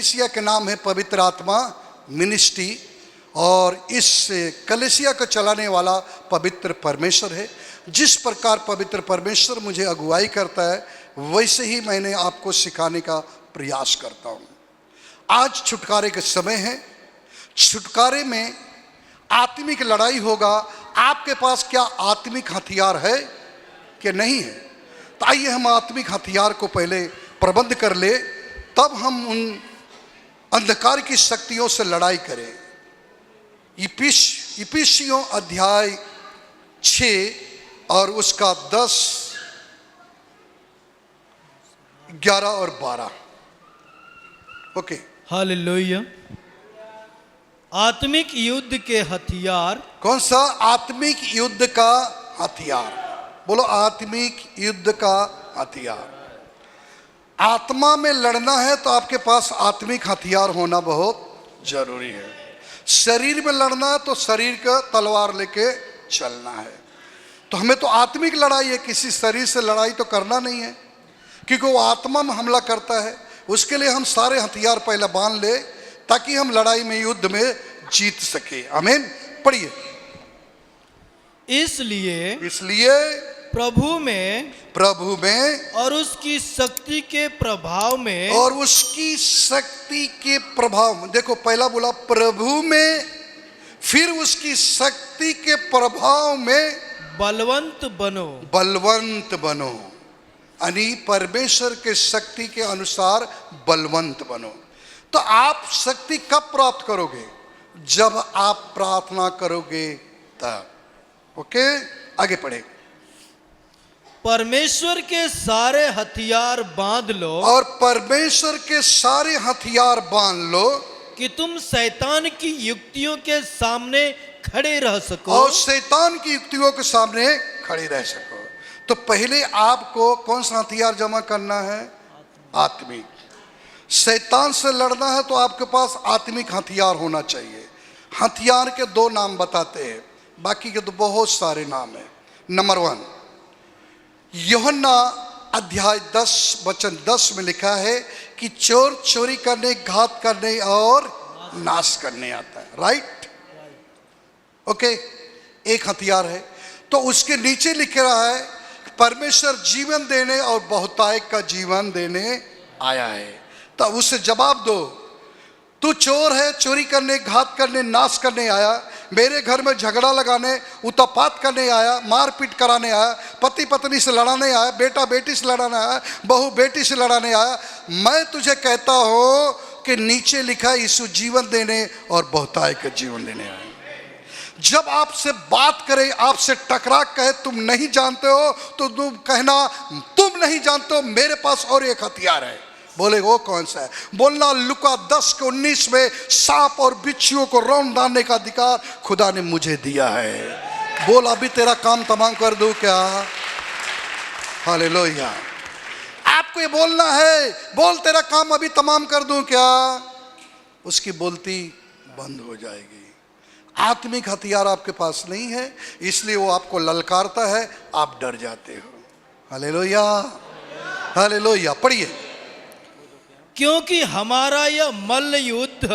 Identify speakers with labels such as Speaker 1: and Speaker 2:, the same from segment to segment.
Speaker 1: कलीसिया के नाम है पवित्र आत्मा मिनिस्ट्री, और इस कलीसिया को चलाने वाला पवित्र परमेश्वर है। जिस प्रकार पवित्र परमेश्वर मुझे अगुवाई करता है, वैसे ही मैंने आपको सिखाने का प्रयास करता हूँ। आज छुटकारे के समय है। छुटकारे में आत्मिक लड़ाई होगा। आपके पास क्या आत्मिक हथियार है कि नहीं है? तो आइए हम आत्मिक हथियार को पहले प्रबंध कर ले, तब हम उन अंधकार की शक्तियों से लड़ाई करें। इफिसियों अध्याय 6 और उसका 10, 11 और 12। Okay,
Speaker 2: hallelujah. आत्मिक युद्ध के हथियार।
Speaker 1: कौन सा आत्मिक युद्ध का हथियार? बोलो, आत्मिक युद्ध का हथियार। आत्मा में लड़ना है तो आपके पास आत्मिक हथियार होना बहुत जरूरी है। शरीर में लड़ना है तो शरीर का तलवार लेके चलना है। तो हमें तो आत्मिक लड़ाई है, किसी शरीर से लड़ाई तो करना नहीं है, क्योंकि वो आत्मा में हमला करता है। उसके लिए हम सारे हथियार पहले बांध ले, ताकि हम लड़ाई में, युद्ध में जीत सके। आमीन। पढ़िए। इसलिए
Speaker 2: प्रभु में
Speaker 1: और
Speaker 2: उसकी शक्ति के प्रभाव में,
Speaker 1: देखो, पहला बोला प्रभु में, फिर उसकी शक्ति के प्रभाव में
Speaker 2: बलवंत बनो।
Speaker 1: यानी परमेश्वर के शक्ति के अनुसार बलवंत बनो। तो आप शक्ति कब प्राप्त करोगे? जब आप प्रार्थना करोगे तब। ओके, आगे पढ़े।
Speaker 2: परमेश्वर के सारे हथियार बांध लो,
Speaker 1: और परमेश्वर के सारे हथियार बांध लो
Speaker 2: कि तुम शैतान की युक्तियों के सामने खड़े रह सको।
Speaker 1: और शैतान की युक्तियों के सामने खड़े रह सको। तो पहले आपको कौन सा हथियार जमा करना है? आत्मिक। शैतान से लड़ना है तो आपके पास आत्मिक हथियार होना चाहिए। हथियार के 2 नाम बताते हैं, बाकी के तो बहुत सारे नाम हैं। नंबर 1, यूहन्ना अध्याय 10 वचन 10 में लिखा है कि चोर चोरी करने, घात करने और नाश करने आता है। राइट? ओके, एक हथियार है। तो उसके नीचे लिख रहा है परमेश्वर जीवन देने और बहुतायत का जीवन देने आया है। तो उसे जवाब दो, तू चोर है, चोरी करने, घात करने, नाश करने आया, मेरे घर में झगड़ा लगाने, उत्पात करने आया, मारपीट कराने आया, पति पत्नी से लड़ाने आया, बेटा बेटी से लड़ाने आया, बहू बेटी से लड़ाने आया। मैं तुझे कहता हूं कि नीचे लिखा है यीशु जीवन देने और बहुतायत का जीवन देने आया। जब आपसे बात करे, आपसे टकरा कहे तुम नहीं जानते हो, तो तुम कहना तुम नहीं जानते हो, मेरे पास और एक हथियार है। बोले वो कौन सा है? बोलना लुका 10:19 में सांप और बिच्छुओं को रौंद डालने का अधिकार खुदा ने मुझे दिया है। बोल, अभी तेरा काम तमाम कर दूं क्या? हालेलुया। आपको ये बोलना है, बोल तेरा काम अभी तमाम कर दूं क्या? उसकी बोलती बंद हो जाएगी। आत्मिक हथियार आपके पास नहीं है, इसलिए वो आपको ललकारता है, आप डर जाते हो। Hallelujah, hallelujah. पढ़िए।
Speaker 2: क्योंकि हमारा यह मल्ल युद्ध,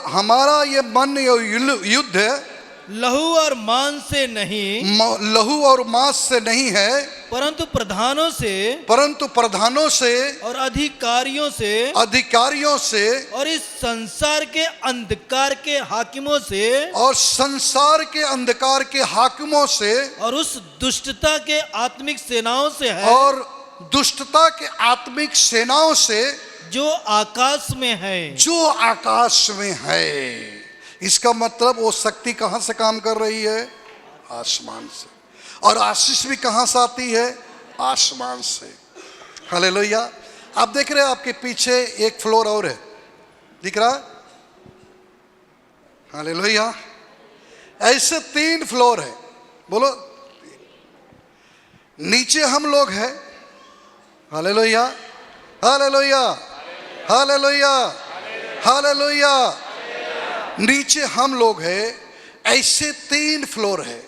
Speaker 1: हमारा ये मन युद्ध
Speaker 2: लहू और मांस से नहीं,
Speaker 1: लहू और मांस से नहीं है,
Speaker 2: परंतु प्रधानों से और अधिकारियों से और इस संसार के अंधकार के हाकिमों से और उस दुष्टता के आत्मिक सेनाओं से जो आकाश में है। इसका मतलब वो शक्ति कहां से काम कर रही है? आसमान से। और आशीष भी कहां से आती है? आसमान से। हालेलुया। आप देख रहे हैं आपके पीछे एक फ्लोर और है, दिख रहा है? हालेलुया। ऐसे 3 फ्लोर है। बोलो, नीचे हम लोग हैं। Hallelujah, hallelujah, hallelujah, hallelujah. नीचे हम लोग हैं। ऐसे 3 फ्लोर है।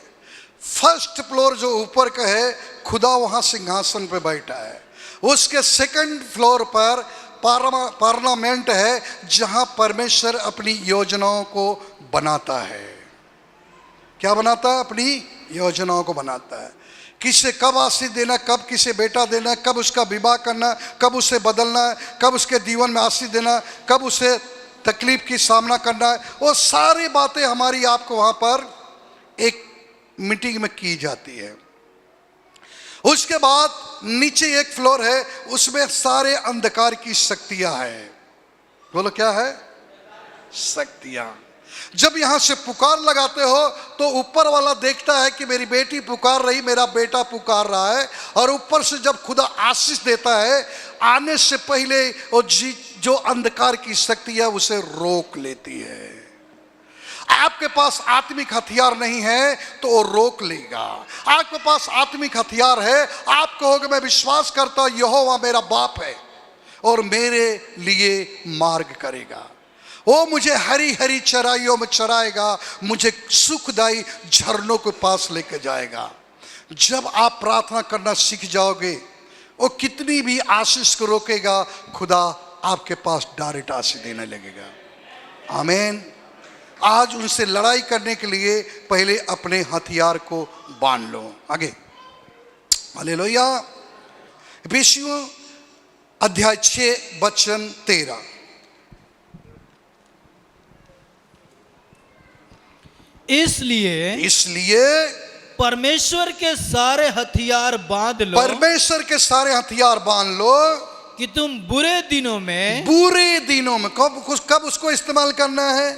Speaker 2: फर्स्ट फ्लोर जो ऊपर का है, खुदा वहां सिंहासन पे बैठा है। उसके सेकंड फ्लोर पर
Speaker 1: पार्लियामेंट है जहां परमेश्वर अपनी योजनाओं को बनाता है। क्या बनाता है? अपनी योजनाओं को बनाता है। किसे कब आशीष देना, कब किसे बेटा देना, कब उसका विवाह करना, कब उसे बदलना है, कब उसके जीवन में आशीष देना, कब उसे तकलीफ की सामना करना है, वो सारी बातें हमारी आपको वहां पर एक मीटिंग में की जाती है। उसके बाद नीचे एक फ्लोर है, उसमें सारे अंधकार की शक्तियां हैं। बोलो क्या है? शक्तियां। जब यहां से पुकार लगाते हो तो ऊपर वाला देखता है कि मेरी बेटी पुकार रही, मेरा बेटा पुकार रहा है, और ऊपर से जब खुदा आशीष देता है, आने से पहले वो जो अंधकार की शक्ति है उसे रोक लेती है। आपके पास आत्मिक हथियार नहीं है तो वो रोक लेगा। आपके पास आत्मिक हथियार है, आप कहोगे मैं विश्वास करता हूं यहोवा मेरा बाप है और मेरे लिए मार्ग करेगा, वो मुझे हरी हरी चराइयों में चराएगा, मुझे सुखदायी झरनों के पास लेकर जाएगा। जब आप प्रार्थना करना सीख जाओगे, वो कितनी भी आशीष को रोकेगा, खुदा आपके पास डायरेक्ट आशीष देने लगेगा। आमीन। आज उनसे लड़ाई करने के लिए पहले अपने हथियार को बांध लो। आगे हालेलुया। इफिसियों अध्याय 6 वचन 13। इसलिए
Speaker 3: परमेश्वर के सारे हथियार बांध लो।
Speaker 1: परमेश्वर के सारे हथियार बांध लो
Speaker 3: कि तुम बुरे दिनों में
Speaker 1: कब उसको इस्तेमाल करना है?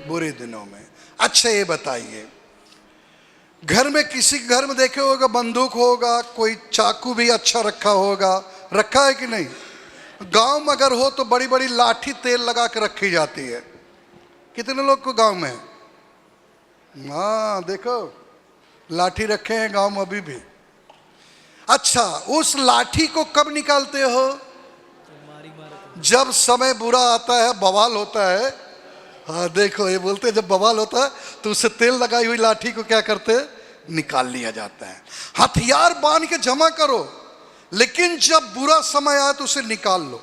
Speaker 1: बुरे दिनों में। अच्छा ये बताइए, घर में किसी घर में देखे होगा बंदूक होगा, कोई चाकू भी अच्छा रखा होगा, रखा है कि नहीं? गांव में अगर हो तो बड़ी बड़ी लाठी तेल लगा के रखी जाती है। कितने लोग को गांव में है? हाँ देखो, लाठी रखे हैं गांव में अभी भी। अच्छा, उस लाठी को कब निकालते हो? जब समय बुरा आता है, बवाल होता है। हाँ देखो, ये बोलते हैं जब बवाल होता है तो उससे तेल लगाई हुई लाठी को क्या करते हैं? निकाल लिया जाता है। हथियार बांध के जमा करो, लेकिन जब बुरा समय आए तो उसे निकाल लो।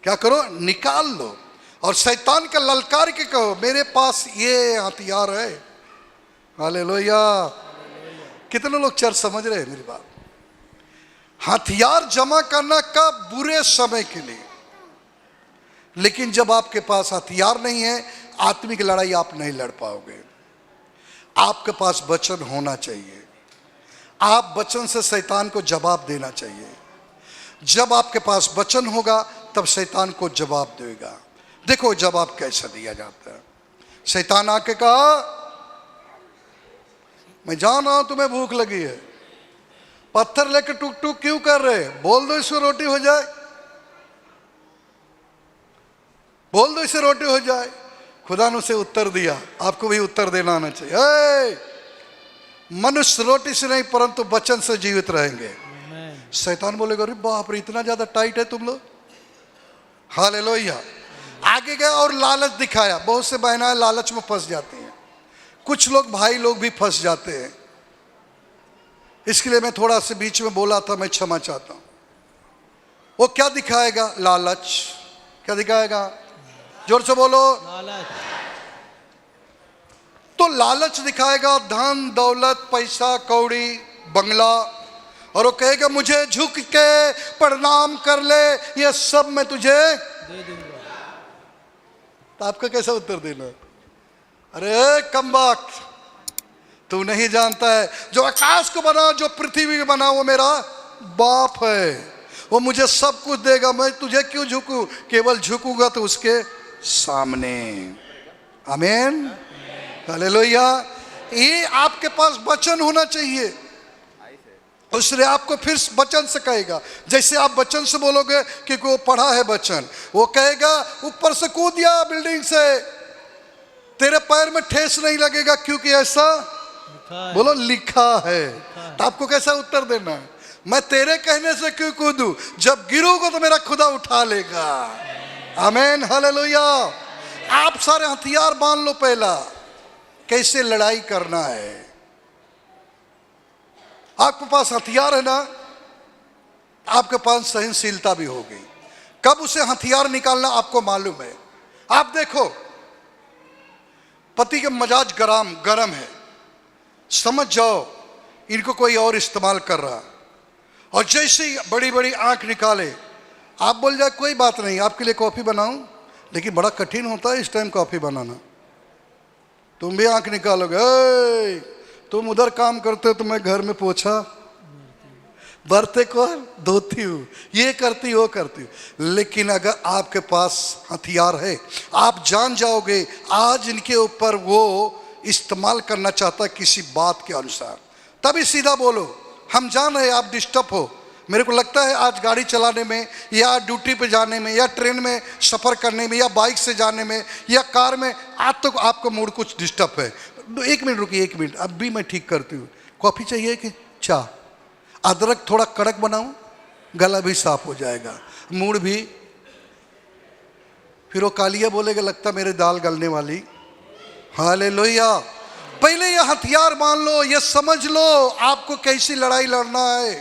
Speaker 1: क्या करो? निकाल लो। और शैतान का ललकार के कहो मेरे पास ये हथियार है। हालेलुया। कितने लोग चर्च समझ रहे हैं मेरी बात? हथियार जमा करना का बुरे समय के लिए, लेकिन जब आपके पास हथियार नहीं है, आत्मिक लड़ाई आप नहीं लड़ पाओगे। आपके पास वचन होना चाहिए। आप वचन से शैतान को जवाब देना चाहिए। जब आपके पास वचन होगा तब शैतान को जवाब देगा। देखो जवाब कैसा दिया जाता है। शैतान आके कहा मैं जान रहा हूं तुम्हें भूख लगी है, पत्थर लेकर टुक टुक क्यों कर रहे? बोल दो इसको रोटी हो जाए, बोल दो इसे रोटी हो जाए। खुदा ने उसे उत्तर दिया। आपको भी उत्तर देना आना चाहिए। मनुष्य रोटी से नहीं परंतु वचन से जीवित रहेंगे। शैतान बोलेगा अरे बाप रे, इतना ज्यादा टाइट है तुम लोग। हालेलुया। आगे गया और लालच दिखाया। बहुत से बहनाएं लालच में फंस जाती हैं, कुछ लोग भाई लोग भी फंस जाते हैं। इसके लिए मैं थोड़ा सा बीच में बोला था, मैं क्षमा चाहता हूं। वो क्या दिखाएगा? लालच। क्या दिखाएगा? जोर से बोलो।
Speaker 3: लालच।
Speaker 1: तो लालच दिखाएगा, धन दौलत पैसा कौड़ी बंगला, और वो कहेगा मुझे झुक के प्रणाम कर ले, ये सब मैं तुझे
Speaker 3: दे दूंगा।
Speaker 1: तो आपका कैसा उत्तर देना? अरे कमबख्त, तू नहीं जानता है जो आकाश को बना, जो पृथ्वी को बना, वो मेरा बाप है। वो मुझे सब कुछ देगा, मैं तुझे क्यों झुकूं? केवल झुकूंगा तो उसके सामने। आमीन। हालेलुया। ये आपके पास वचन होना चाहिए। उसने आपको फिर वचन से कहेगा। जैसे आप वचन से बोलोगे कि वो पढ़ा है वचन, वो कहेगा ऊपर से कूद दिया बिल्डिंग से, तेरे पैर में ठेस नहीं लगेगा क्योंकि ऐसा बोलो लिखा है। तो आपको कैसा उत्तर देना है? मैं तेरे कहने से क्यों कूदूं? जब गिरूंगा तो मेरा खुदा उठा लेगा। आमीन। हालेलुया। आप सारे हथियार बांध लो। पहला कैसे लड़ाई करना है। आपके पास हथियार है ना, आपके पास सहनशीलता भी होगी। कब उसे हथियार निकालना आपको मालूम है। आप देखो, पति का मजाज गरम है, समझ जाओ इनको कोई और इस्तेमाल कर रहा, और जैसे ही बड़ी बड़ी आंख निकाले, आप बोल जाए कोई बात नहीं, आपके लिए कॉफी बनाऊं, लेकिन बड़ा कठिन होता है इस टाइम कॉफी बनाना। तुम भी आंख निकालोगे, तुम उधर काम करते हो तो मैं घर में पोछा बर्तन को धोती हूँ, ये करती वो करती हूँ। लेकिन अगर आपके पास हथियार है, आप जान जाओगे आज इनके ऊपर वो इस्तेमाल करना चाहता है किसी बात के अनुसार, तभी सीधा बोलो। हम जान रहे आप डिस्टर्ब हो, मेरे को लगता है आज गाड़ी चलाने में या ड्यूटी पे जाने में या ट्रेन में सफ़र करने में या बाइक से जाने में या कार में, आज तो आपका मूड कुछ डिस्टर्ब है। 1 मिनट रुकिए, 1 मिनट, अब भी मैं ठीक करती हूँ। कॉफ़ी चाहिए कि चाय? अदरक थोड़ा कड़क बनाऊं, गला भी साफ हो जाएगा, मूड भी। फिर वो कालिया बोलेगा लगता मेरे दाल गलने वाली। हालेलुया। पहले ये हथियार मान लो, ये समझ लो आपको कैसी लड़ाई लड़ना है,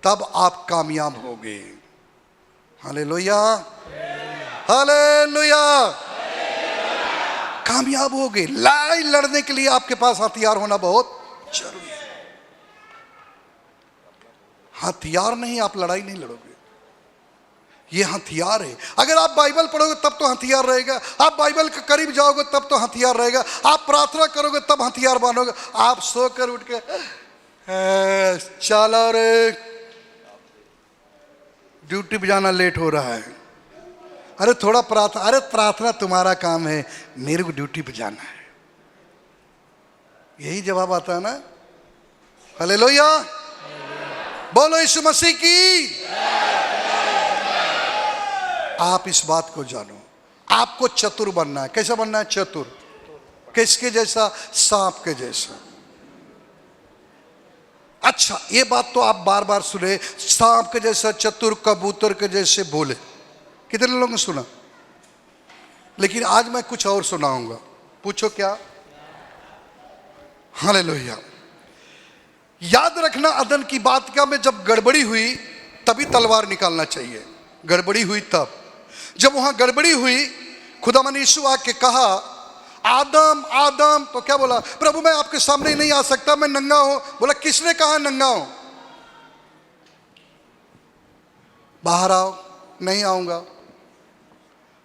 Speaker 1: तब आप कामयाब होगे। Hallelujah, hallelujah. कामयाब होगे। लड़ाई लड़ने के लिए आपके पास हथियार होना बहुत जरूरी है। हथियार नहीं, आप लड़ाई नहीं लड़ोगे। ये हथियार है। अगर आप बाइबल पढ़ोगे तब तो हथियार रहेगा, आप बाइबल के करीब जाओगे तब तो हथियार रहेगा, आप प्रार्थना करोगे तब हथियार बनोगे। आप सोकर उठ के चलो रे ड्यूटी पे जाना लेट हो रहा है, अरे थोड़ा प्रार्थना, अरे प्रार्थना तुम्हारा काम है, मेरे को ड्यूटी पे जाना है। यही जवाब आता है ना। हालेलुया, बोलो यीशु मसीह की। आप इस बात को जानो, आपको चतुर बनना है। कैसा बनना है? चतुर। किसके जैसा? सांप के जैसा। अच्छा, ये बात तो आप बार बार सुने, सांप के जैसा, चतुर, कबूतर के जैसे बोले, कितने लोगों ने सुना? लेकिन आज मैं कुछ और सुनाऊंगा। पूछो क्या? हालेलुया। याद रखना अदन की बात का में जब गड़बड़ी हुई तभी तलवार निकालना चाहिए। गड़बड़ी हुई तब, जब वहां गड़बड़ी हुई, खुदावन यीशु आके कहा आदम आदम, तो क्या बोला? प्रभु मैं आपके सामने ही नहीं आ सकता, मैं नंगा हूं। बोला किसने कहा नंगा हूं? बाहर आओ। नहीं आऊंगा।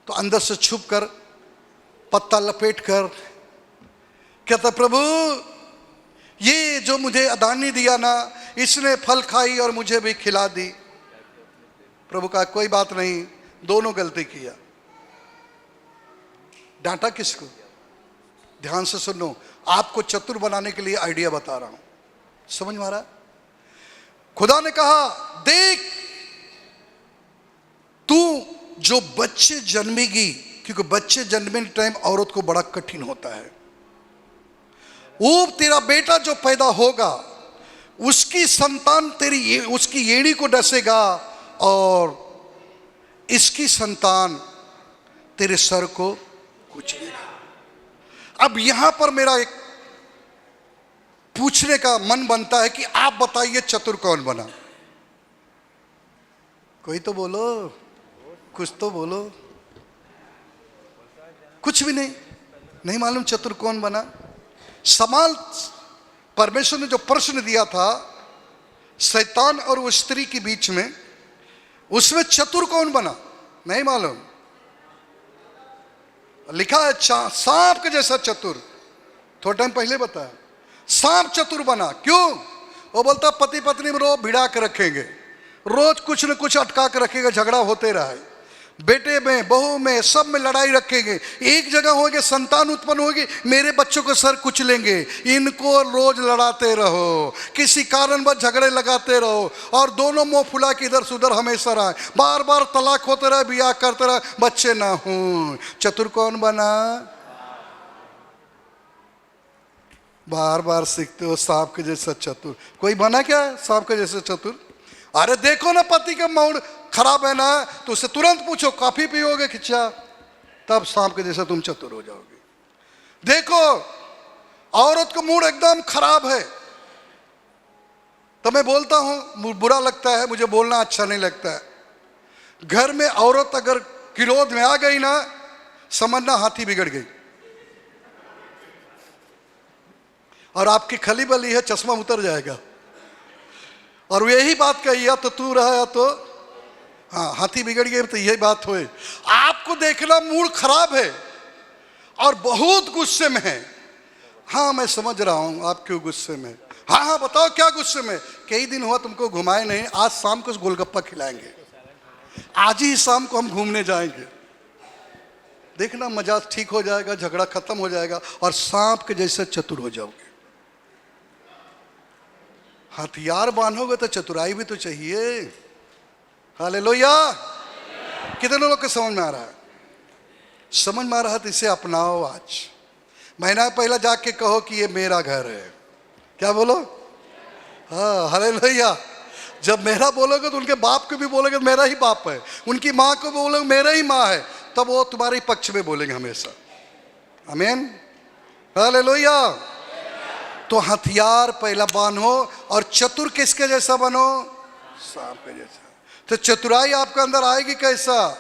Speaker 1: तो अंदर से छुप कर पत्ता लपेट कर कहता प्रभु ये जो मुझे अदानी दिया ना, इसने फल खाई और मुझे भी खिला दी। प्रभु कहा कोई बात नहीं, दोनों गलती किया। डांटा किसको? ध्यान से सुनो, आपको चतुर बनाने के लिए आइडिया बता रहा हूं, समझ में आ रहा है? खुदा ने कहा देख तू जो बच्चे जन्मेगी, क्योंकि बच्चे जन्मने टाइम औरत को बड़ा कठिन होता है, वो तेरा बेटा जो पैदा होगा उसकी संतान तेरी उसकी एड़ी को डसेगा और इसकी संतान तेरे सर को कुचलेगा। अब यहां पर मेरा एक पूछने का मन बनता है कि आप बताइए चतुर कौन बना? कोई तो बोलो, कुछ तो बोलो। कुछ भी नहीं मालूम चतुर कौन बना। सवाल परमेश्वर ने जो प्रश्न दिया था शैतान और वो स्त्री के बीच में, उसमें चतुर कौन बना नहीं मालूम। लिखा है सांप के जैसा चतुर। थोड़ा टाइम पहले बताया सांप चतुर बना। क्यों? वो बोलता पति पत्नी में रोज भिड़ा के रखेंगे, रोज कुछ न कुछ अटका के रखेगा, झगड़ा होते रहे, बेटे में बहू में सब में लड़ाई रखेंगे, एक जगह होंगे, संतान उत्पन्न होगी, मेरे बच्चों को सर कुचलेंगे। इनको रोज लड़ाते रहो, किसी कारणवश झगड़े लगाते रहो और दोनों मुंह फुला के इधर से उधर हमेशा रहे, बार बार तलाक होते रहे, ब्याह करते रहे, बच्चे ना हो। चतुर कौन बना? बार बार सीखते हो सांप के जैसा चतुर। कोई बना क्या सांप के जैसा चतुर? अरे देखो ना पति का मूड खराब है ना, तो उससे तुरंत पूछो कॉफी पियोगे कि चाय, तब सांप के जैसा तुम चतुर हो जाओगे। देखो औरत का मूड एकदम खराब है तो मैं बोलता हूं, बुरा लगता है, मुझे बोलना अच्छा नहीं लगता है। घर में औरत अगर विरोध में आ गई ना, समझना हाथी बिगड़ गई। और आपकी खली बली है, चश्मा उतर जाएगा। और यही बात कही, या तो तू रहा या तो हाँ, हाथी बिगड़ गए, तो यही बात हुई। आपको देखना मूड खराब है और बहुत गुस्से में है। हाँ मैं समझ रहा हूं आप क्यों गुस्से में। हाँ हाँ बताओ क्या गुस्से में। कई दिन हुआ तुमको घुमाए नहीं, आज शाम को गोलगप्पा खिलाएंगे, आज ही शाम को हम घूमने जाएंगे। देखना मजाज ठीक हो जाएगा, झगड़ा खत्म हो जाएगा और सांप के जैसे चतुर हो जाओगे। हथियार बांधोगे तो चतुराई भी तो चाहिए। हालेलुया। कितने लोग को समझ में आ रहा है? समझ में आ रहा है तो इसे अपनाओ। आज महीना पहले जाके कहो कि ये मेरा घर है। क्या बोलो? हाँ हालेलुया। जब मेरा बोलोगे तो उनके बाप को भी बोलोगे मेरा ही बाप है, उनकी माँ को बोलोगे मेरा ही माँ है, तब वो तुम्हारे पक्ष में बोलेंगे हमेशा। आमीन हालेलुया। तो हथियार पहला बांधो और चतुर किसके जैसा बनो? सांप के जैसा। तो चतुराई आपके अंदर आएगी कैसा?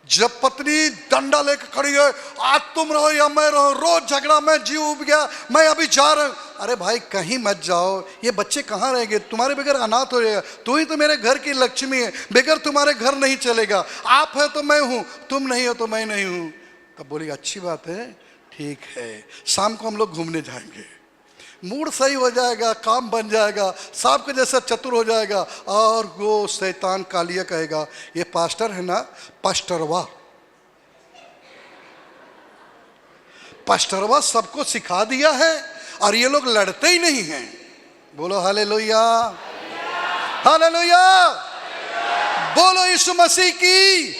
Speaker 1: जब पत्नी डंडा लेकर खड़ी है, आज तुम रहो या मैं रहो, रोज झगड़ा, मैं जीव उब गया, मैं अभी जा रहा हूं। अरे भाई कहीं मत जाओ, ये बच्चे कहाँ रहेंगे, तुम्हारे बगैर अनाथ हो जाएगा। तू ही तो मेरे घर की लक्ष्मी है, बगैर तुम्हारे घर नहीं चलेगा। आप है तो मैं हूं, तुम नहीं हो तो मैं नहीं हूं। तब बोली अच्छी बात है, ठीक है, शाम को हम लोग घूमने जाएंगे। मूड सही हो जाएगा, काम बन जाएगा, सांप के जैसा चतुर हो जाएगा। और वो शैतान कालिया कहेगा ये पास्टर है ना, पास्टरवा सबको सिखा दिया है और ये लोग लड़ते ही नहीं हैं। बोलो हालेलुया, हालेलुया। बोलो यीशु मसीह की।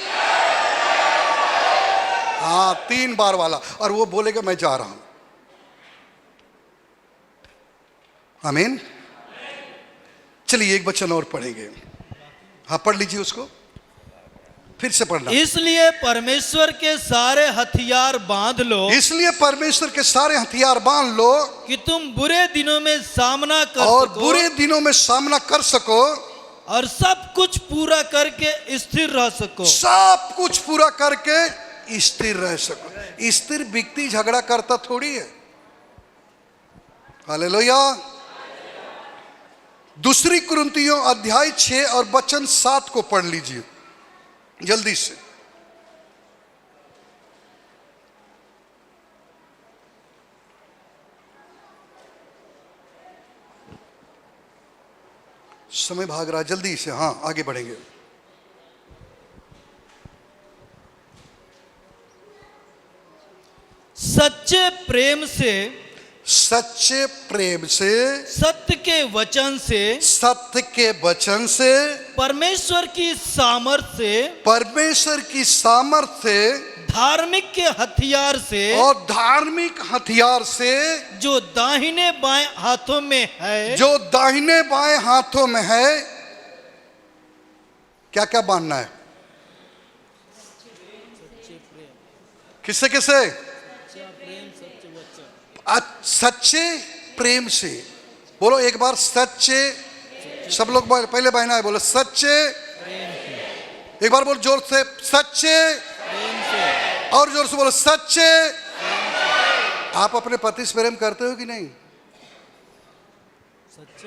Speaker 1: हाँ 3 बार वाला। और वो बोलेगा मैं जा रहा हूं। आमीन। चलिए एक वचन और पढ़ेंगे। हाँ पढ़ लीजिए उसको, फिर से पढ़ना।
Speaker 3: इसलिए परमेश्वर के सारे हथियार बांध लो,
Speaker 1: इसलिए परमेश्वर के सारे हथियार बांध लो
Speaker 3: कि तुम बुरे दिनों में सामना कर
Speaker 1: और
Speaker 3: सको,
Speaker 1: बुरे दिनों में सामना कर सको
Speaker 3: और सब कुछ पूरा करके स्थिर रह सको।
Speaker 1: सब कुछ पूरा करके स्थिर रह सको। स्थिर व्यक्ति झगड़ा करता थोड़ी है। हालेलुया। दूसरी कुरिन्थियों अध्याय 6 और वचन 7 को पढ़ लीजिए जल्दी से। समय भाग रहा, जल्दी से। हाँ आगे बढ़ेंगे।
Speaker 3: सच्चे प्रेम से,
Speaker 1: सच्चे प्रेम से,
Speaker 3: सत्य के वचन से,
Speaker 1: सत्य के वचन से,
Speaker 3: परमेश्वर की सामर्थ्य से,
Speaker 1: परमेश्वर की सामर्थ्य से,
Speaker 3: धार्मिक के हथियार से,
Speaker 1: और धार्मिक हथियार से
Speaker 3: जो दाहिने बाएं हाथों में है,
Speaker 1: जो दाहिने बाएं हाथों में है। क्या क्या बांधना है? किससे किससे? सच्चे प्रेम से। बोलो एक बार सच्चे। सब लोग पहले बहना है, बोलो सच्चे। एक बार बोलो जोर से, सच्चे। और जोर से बोलो सच्चे। आप अपने पति से प्रेम करते हो कि नहीं?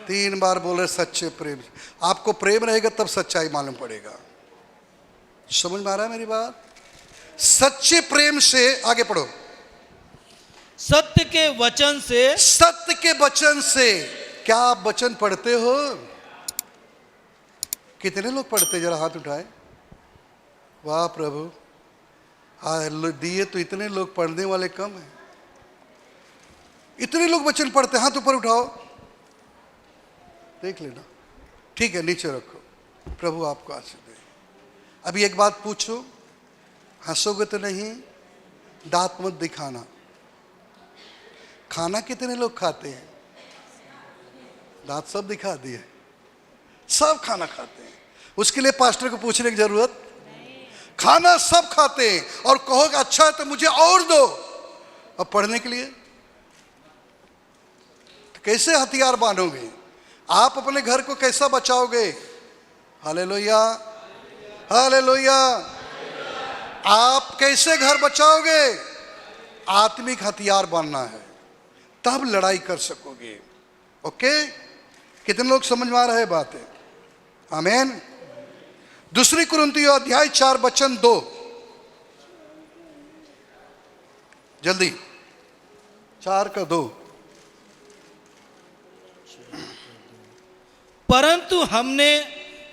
Speaker 1: 3 बार बोले सच्चे प्रेम से। आपको प्रेम रहेगा तब सच्चाई मालूम पड़ेगा। समझ में आ रहा है मेरी बात? सच्चे प्रेम से। आगे पढ़ो।
Speaker 3: सत्य के वचन से,
Speaker 1: सत्य के वचन से। क्या आप वचन पढ़ते हो? कितने लोग पढ़ते? जरा हाथ उठाए। वाह प्रभु, दिए तो इतने लोग, पढ़ने वाले कम हैं। इतने लोग वचन पढ़ते। हाथ ऊपर उठाओ, देख लेना। ठीक है नीचे रखो। प्रभु आपको आशीष दे। अभी एक बात पूछो, हंसोगे तो नहीं, दांत मत दिखाना। खाना कितने लोग खाते हैं? दांत सब दिखा दिए। सब खाना खाते हैं, उसके लिए पास्टर को पूछने की जरूरत। खाना सब खाते हैं और कहोगे अच्छा है तो मुझे और दो। अब पढ़ने के लिए तो कैसे हथियार बांधोगे? आप अपने घर को कैसा बचाओगे? हालेलुया। हालेलुया। आप कैसे घर बचाओगे? आत्मिक हथियार बनना है, तब लड़ाई कर सकोगे। ओके, कितने लोग समझ में आ रहे बातें? आमीन। दूसरी कुरिन्थियों अध्याय 4 वचन 2, जल्दी 4:2।
Speaker 3: परंतु हमने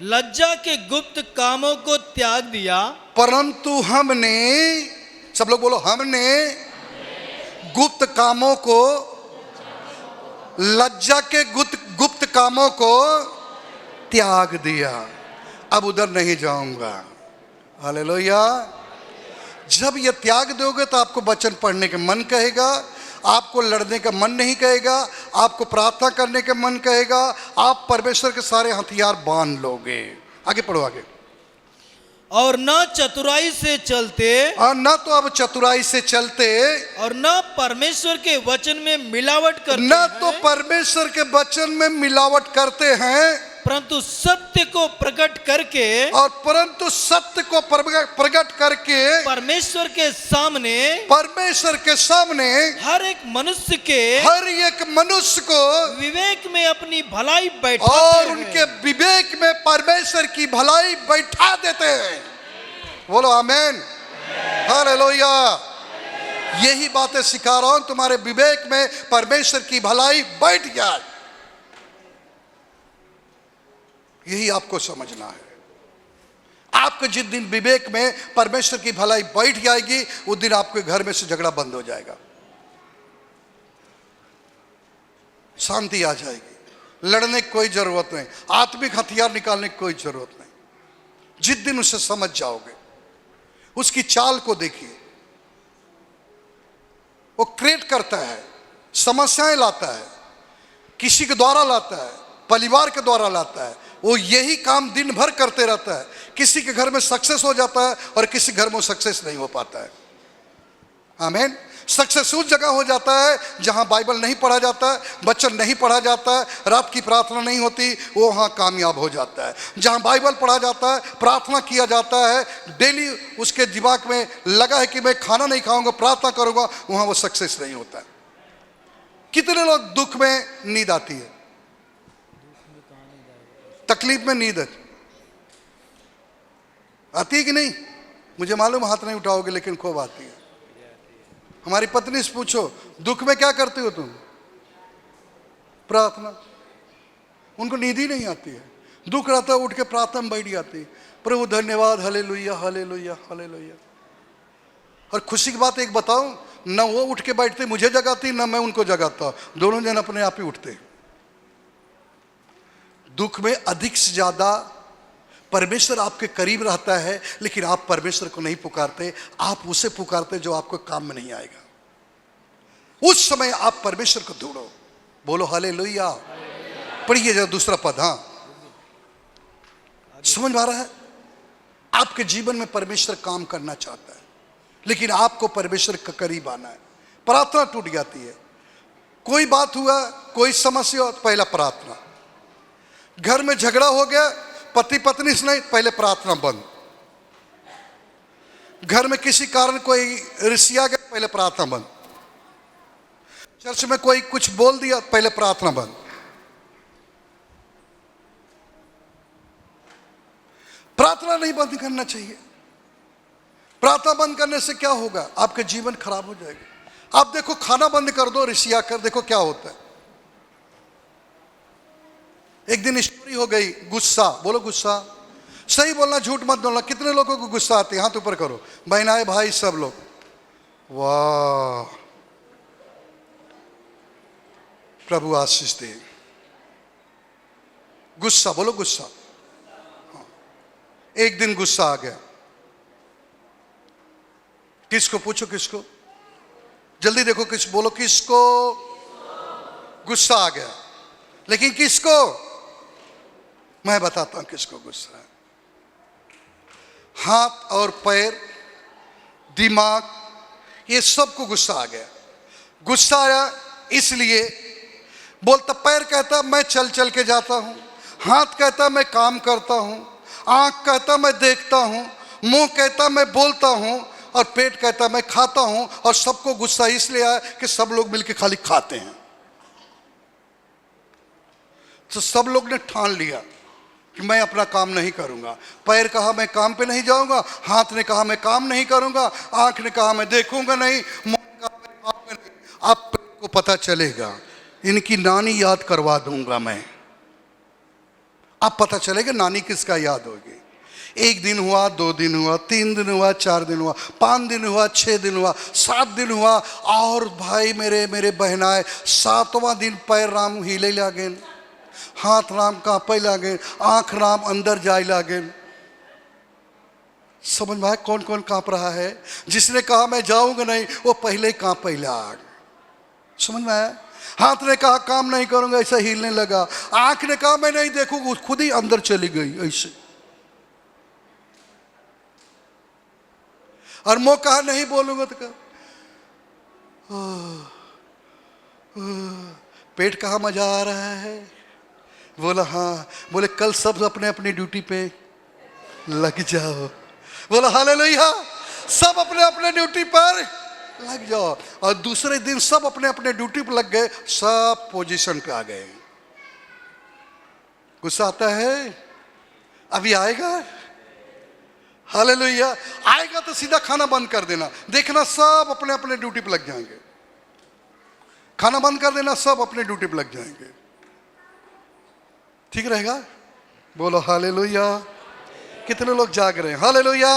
Speaker 3: लज्जा के गुप्त कामों को त्याग दिया।
Speaker 1: परंतु हमने, सब लोग बोलो, हमने गुप्त कामों को, लज्जा के गुप्त कामों को त्याग दिया। अब उधर नहीं जाऊंगा। हालेलुया। जब ये त्याग दोगे तो आपको वचन पढ़ने का मन कहेगा, आपको लड़ने का मन नहीं कहेगा, आपको प्रार्थना करने का मन कहेगा, आप परमेश्वर के सारे हथियार बांध लोगे। आगे पढ़ो आगे।
Speaker 3: और न चतुराई से चलते,
Speaker 1: और न तो अब चतुराई से चलते,
Speaker 3: और न परमेश्वर के वचन में मिलावट करते
Speaker 1: न
Speaker 3: हैं,
Speaker 1: तो परमेश्वर के वचन में मिलावट करते हैं,
Speaker 3: परंतु सत्य को प्रकट करके,
Speaker 1: और परंतु सत्य को प्रकट करके
Speaker 3: परमेश्वर के सामने,
Speaker 1: परमेश्वर के सामने
Speaker 3: हर एक मनुष्य के
Speaker 1: हर एक मनुष्य को
Speaker 3: विवेक में अपनी भलाई बैठाते
Speaker 1: और
Speaker 3: हैं।
Speaker 1: उनके विवेक में परमेश्वर की भलाई बैठा देते हैं। बोलो आमीन। हालेलुया। यही बातें सिखा रहा हूं, तुम्हारे विवेक में परमेश्वर की भलाई बैठ जाए, यही आपको समझना है। आपके जिस दिन विवेक में परमेश्वर की भलाई बैठ जाएगी, उस दिन आपके घर में से झगड़ा बंद हो जाएगा, शांति आ जाएगी, लड़ने की कोई जरूरत नहीं, आत्मिक हथियार निकालने की कोई जरूरत नहीं। जिस दिन उसे समझ जाओगे, उसकी चाल को देखिए, वो क्रिएट करता है, समस्याएं लाता है, किसी के द्वारा लाता है, परिवार के द्वारा लाता है, वो यही काम दिन भर करते रहता है। किसी के घर में सक्सेस हो जाता है और किसी घर में सक्सेस नहीं हो पाता है। आमीन। सक्सेस उस जगह हो जाता है जहां बाइबल नहीं पढ़ा जाता है, वचन नहीं पढ़ा जाता है, रात की प्रार्थना नहीं होती, वो वहां कामयाब हो जाता है। जहां बाइबल पढ़ा जाता है, प्रार्थना किया जाता है, डेली उसके दिमाग में लगा है कि मैं खाना नहीं खाऊंगा, प्रार्थना करूंगा, वहां वो सक्सेस नहीं होता है। कितने लोग दुख में नींद आती है, तकलीफ में नींद आती है कि नहीं? मुझे मालूम हाथ नहीं उठाओगे, लेकिन खूब आती है। हमारी पत्नी से पूछो, दुख में क्या करती हो तुम? प्रार्थना। उनको नींद ही नहीं आती है, दुख रहता है, उठ के प्रार्थना में बैठ जाती, प्रभु धन्यवाद, हालेलुया हालेलुया हालेलुया। और खुशी की बात एक बताऊं, न वो उठ के बैठते मुझे जगाती, न मैं उनको जगाता, दोनों जन अपने आप ही उठते। दुख में अधिक से ज्यादा परमेश्वर आपके करीब रहता है, लेकिन आप परमेश्वर को नहीं पुकारते, आप उसे पुकारते जो आपको काम में नहीं आएगा। उस समय आप परमेश्वर को ढूंढो। बोलो हालेलुया। पढ़िए जरा दूसरा पद। हाँ, समझ में आ रहा है? आपके जीवन में परमेश्वर काम करना चाहता है, लेकिन आपको परमेश्वर के करीब आना है। प्रार्थना टूट जाती है, कोई बात हुआ, कोई समस्या हो, पहला प्रार्थना। घर में झगड़ा हो गया पति पत्नी से, नहीं, पहले प्रार्थना बंद। घर में किसी कारण कोई रिसिया गया, पहले प्रार्थना बंद। चर्च में कोई कुछ बोल दिया, पहले प्रार्थना बंद। प्रार्थना नहीं बंद करना चाहिए। प्रार्थना बंद करने से क्या होगा? आपका जीवन खराब हो जाएगा। आप देखो, खाना बंद कर दो, रिसिया कर देखो क्या होता है। एक दिन स्टोरी हो गई, गुस्सा। बोलो गुस्सा। सही बोलना, झूठ मत बोलना। कितने लोगों को गुस्सा आती है? हाथ ऊपर करो, बहनाएं भाई सब लोग। वाह, प्रभु आशीष दे। गुस्सा, बोलो गुस्सा। हाँ। एक दिन गुस्सा आ गया, किसको? पूछो किसको, जल्दी देखो, किस बोलो, किसको गुस्सा आ गया? लेकिन किसको? मैं बताता हूं किसको गुस्सा है। हाथ और पैर, दिमाग, ये सबको गुस्सा आ गया। गुस्सा आया इसलिए, बोलता पैर कहता मैं चल चल के जाता हूं, हाथ कहता मैं काम करता हूं, आँख कहता मैं देखता हूँ, मुंह कहता मैं बोलता हूँ, और पेट कहता मैं खाता हूँ। और सबको गुस्सा इसलिए आया कि सब लोग मिलकर खाली खाते हैं। तो सब लोग ने ठान लिया कि मैं अपना काम नहीं करूंगा। पैर कहा मैं काम पे नहीं जाऊंगा, हाथ ने कहा मैं काम नहीं करूंगा, आंख ने कहा मैं देखूंगा नहीं, मुंह ने कहा मैं खाऊंगा नहीं। अब को पता चलेगा, इनकी नानी याद करवा दूंगा मैं। अब पता चलेगा नानी किसका याद होगी। 1 दिन हुआ, 2 दिन हुआ, 3 दिन हुआ, 4 दिन हुआ, 5 दिन हुआ, 6 दिन हुआ, 7 दिन हुआ। और भाई मेरे बहनाए, 7वां दिन पैर राम हिले लागे, हाथ राम कांपे लागे, आंख राम अंदर जाए लागे। समझ में आया कौन कौन कांप रहा है? जिसने कहा मैं जाऊंगा नहीं, वो पहले ही कांपे लाग। समझ में आया? हाथ ने कहा काम नहीं करूंगा, ऐसा हिलने लगा। आंख ने कहा मैं नहीं देखूंगा, खुद ही अंदर चली गई ऐसे। और मुंह कहा नहीं बोलूंगा, तो कहा पेट कहा मजा आ रहा है, बोला हाँ। बोले कल सब अपने अपनी ड्यूटी पे लग जाओ। बोला हालेलुया, सब अपने अपने ड्यूटी पर लग जाओ। और दूसरे दिन सब अपने अपने ड्यूटी पर लग गए, सब पोजीशन पे आ गए। गुस्सा आता है? अभी आएगा। हालेलुया, आएगा तो सीधा खाना बंद कर देना, देखना सब अपने अपने ड्यूटी पे लग जाएंगे। खाना बंद कर देना, सब अपने ड्यूटी पे लग जाएंगे। ठीक रहेगा? बोलो हालेलुया। कितने लोग जाग रहे हैं? हालेलुया।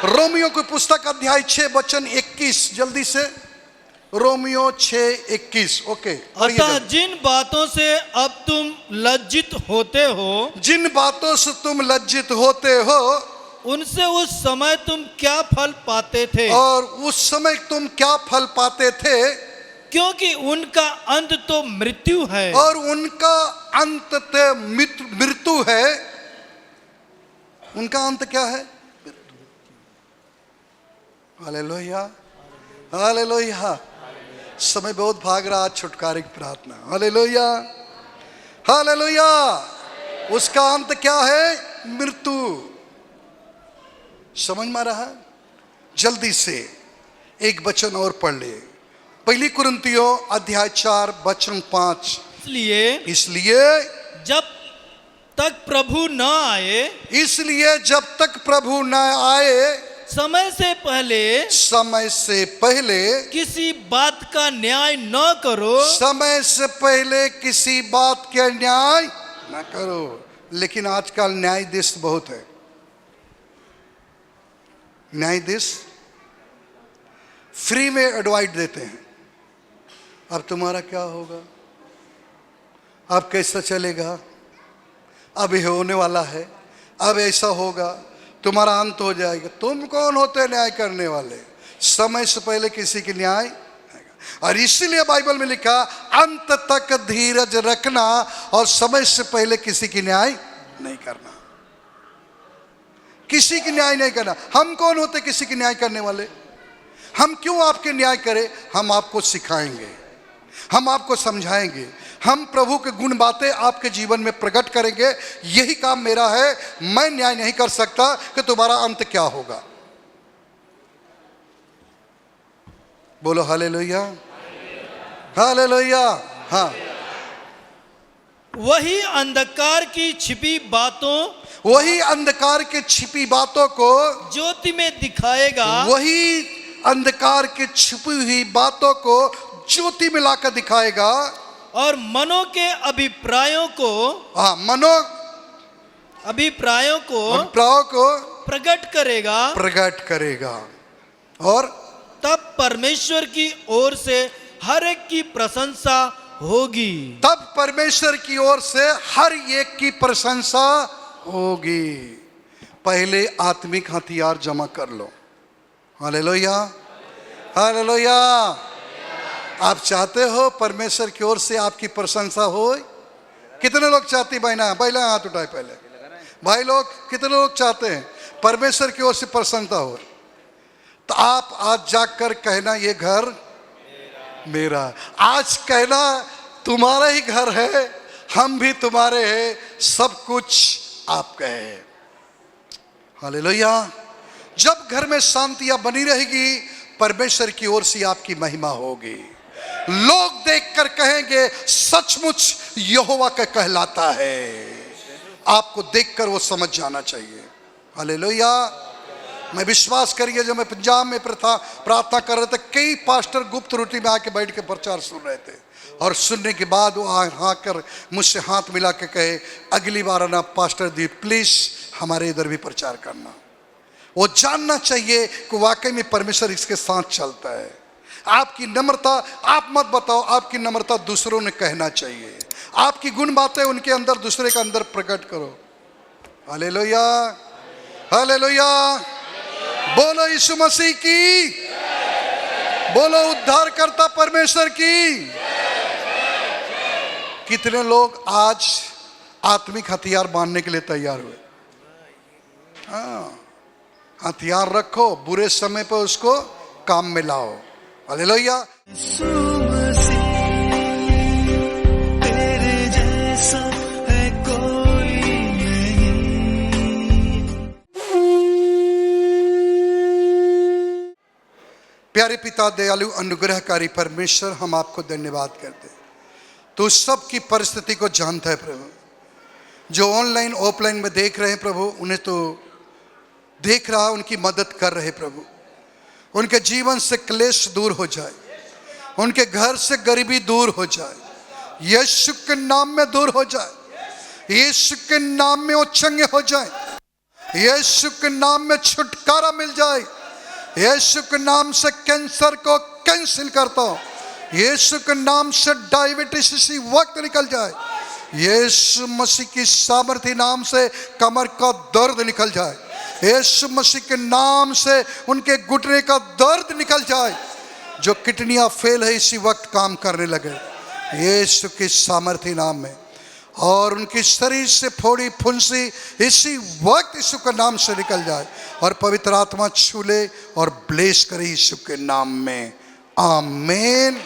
Speaker 1: रोमियो की पुस्तक अध्याय 6 वचन 21, जल्दी से। रोमियो 6:21। ओके।
Speaker 3: अतः जिन बातों से अब तुम लज्जित होते हो,
Speaker 1: जिन बातों से तुम लज्जित होते हो,
Speaker 3: उनसे उस समय तुम क्या फल पाते थे?
Speaker 1: और उस समय तुम क्या फल पाते थे?
Speaker 3: क्योंकि उनका अंत तो मृत्यु है।
Speaker 1: और उनका अंत तो मृत्यु है। उनका अंत क्या है? Hallelujah, hallelujah. समय बहुत भाग रहा, छुटकारे की प्रार्थना। Hallelujah, hallelujah. उसका अंत क्या है? मृत्यु। समझ में आ रहा? जल्दी से एक वचन और पढ़ ले। 1 कुरिन्थियों अध्याय 4 वचन 5। इसलिए
Speaker 3: जब तक प्रभु न आए,
Speaker 1: इसलिए जब तक प्रभु न आए,
Speaker 3: समय से पहले किसी बात का न्याय न करो।
Speaker 1: समय से पहले किसी बात के न्याय न करो। लेकिन आजकल न्यायाधीश बहुत है। न्यायाधीश फ्री में एडवाइस देते हैं। अब तुम्हारा क्या होगा, अब कैसा चलेगा, अब ये होने वाला है, अब ऐसा होगा, तुम्हारा अंत हो जाएगा। तुम कौन होते हैं न्याय करने वाले? समय से पहले किसी की न्याय। और इसीलिए बाइबल में लिखा अंत तक धीरज रखना और समय से पहले किसी की न्याय नहीं करना। किसी की न्याय नहीं करना। हम कौन होते किसी की न्याय करने वाले? हम क्यों आपके न्याय करें? हम आपको सिखाएंगे, हम आपको समझाएंगे, हम प्रभु के गुण बातें आपके जीवन में प्रकट करेंगे। यही काम मेरा है। मैं न्याय नहीं कर सकता कि तुम्हारा अंत क्या होगा। बोलो हालेलुया, हालेलुया। हाँ,
Speaker 3: वही अंधकार की छिपी बातों,
Speaker 1: वही अंधकार के छिपी बातों को
Speaker 3: ज्योति में दिखाएगा।
Speaker 1: वही अंधकार के छिपी हुई बातों को ज्योति में लाकर दिखाएगा।
Speaker 3: और मनो के अभिप्रायों को, अभिप्रायों को प्रकट करेगा। और
Speaker 1: तब
Speaker 3: परमेश्वर की ओर से हर एक की प्रशंसा होगी।
Speaker 1: तब परमेश्वर की ओर से हर एक की प्रशंसा होगी। पहले आत्मिक हथियार जमा कर लो। Hallelujah, hallelujah. आप चाहते हो परमेश्वर की ओर से आपकी प्रशंसा हो? कितने लोग चाहते? बहना हाथ उठाए पहले। भाई लोग, कितने लोग चाहते हैं परमेश्वर की ओर से प्रसन्नता हो? तो आप आज जाकर कहना ये घर मेरा। आज कहना तुम्हारा ही घर है, हम भी तुम्हारे हैं, सब कुछ आपका है। हालेलुया। जब घर में शांतियां बनी रहेगी, परमेश्वर की ओर से आपकी महिमा होगी। लोग देखकर कहेंगे सचमुच यहोवा का कहलाता है। आपको देखकर वो समझ जाना चाहिए। हालेलुया। मैं विश्वास करिए, जब मैं पंजाब में प्रार्थना कर रहे थे, कई पास्टर गुप्त रोटी में आके बैठ के प्रचार सुन रहे थे, और सुनने के बाद वो आकर मुझसे हाथ मिला के कहे, अगली बार आना पास्टर दी, प्लीज हमारे इधर भी प्रचार करना। वो जानना चाहिए कि वाकई में परमेश्वर इसके साथ चलता है। आपकी नम्रता आप मत बताओ, आपकी नम्रता दूसरों ने कहना चाहिए। आपकी गुण बातें उनके अंदर, दूसरे के अंदर प्रकट करो। Hallelujah, hallelujah. बोलो यीशु मसीह की, बोलो उद्धारकर्ता परमेश्वर की। कितने लोग आज आत्मिक हथियार बांधने के लिए तैयार हुए? हाँ, हथियार रखो, बुरे समय पर उसको काम में लाओ। हालेलुया। प्यारे पिता, दयालु अनुग्रहकारी परमेश्वर, हम आपको धन्यवाद करते हैं। तो सब की परिस्थिति को जानता है प्रभु। जो ऑनलाइन ऑफलाइन में देख रहे हैं प्रभु, उन्हें तो देख रहा, उनकी मदद कर रहे प्रभु। उनके जीवन से क्लेश दूर हो जाए, उनके घर से गरीबी दूर हो जाए, यीशु के नाम में दूर हो जाए, यीशु के नाम में वो चंगे हो जाए, यीशु के नाम में छुटकारा मिल जाए। यीशु के नाम से कैंसर को कैंसिल करता हूं। यीशु के नाम से डायबिटीज इसी वक्त निकल जाए। यीशु मसीह की सामर्थी नाम से कमर का दर्द निकल जाए। यीशु मसीह के नाम से उनके घुटने का दर्द निकल जाए। जो किडनियां फेल है इसी वक्त काम करने लगे यीशु की सामर्थी नाम में। और उनकी शरीर से फोड़ी फुंसी इसी वक्त यीशु के नाम से निकल जाए। और पवित्र आत्मा छू ले और ब्लेस करे यीशु के नाम में। आमीन।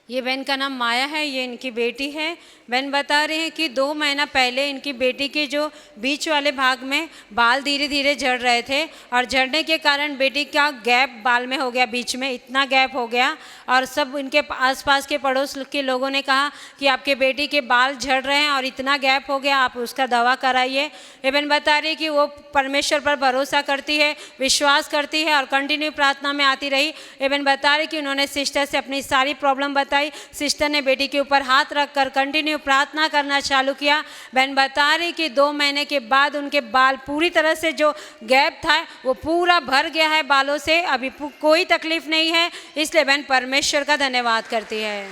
Speaker 4: ये बहन का नाम माया है, ये इनकी बेटी है। बहन बता रहे हैं कि 2 महीना पहले इनकी बेटी के जो बीच वाले भाग में बाल धीरे धीरे झड़ रहे थे, और झड़ने के कारण बेटी का गैप बाल में हो गया, बीच में इतना गैप हो गया। और सब इनके आसपास के पड़ोस के लोगों ने कहा कि आपके बेटी के बाल झड़ रहे हैं और इतना गैप हो गया, आप उसका दवा कराइए। ये बहन बता रही है कि वो परमेश्वर पर भरोसा करती है, विश्वास करती है और कंटिन्यू प्रार्थना में आती रही। ये बहन बता रही कि उन्होंने सिस्टर से अपनी सारी प्रॉब्लम बताई। सिस्टर ने बेटी के ऊपर हाथ रखकर कंटिन्यू प्रार्थना करना चालू किया। बहन बता रही कि 2 महीने के बाद उनके बाल पूरी तरह से, जो गैप था वो पूरा भर गया है बालों से, अभी कोई तकलीफ नहीं है। इसलिए बहन परमेश्वर का धन्यवाद करती है।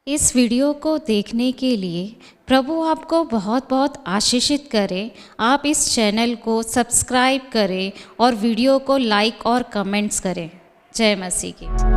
Speaker 5: इस वीडियो को देखने के लिए प्रभु आपको बहुत बहुत आशीषित करे। आप इस चैनल को सब्सक्राइब करें और वीडियो को लाइक और कमेंट्स करें। जय मसीह की।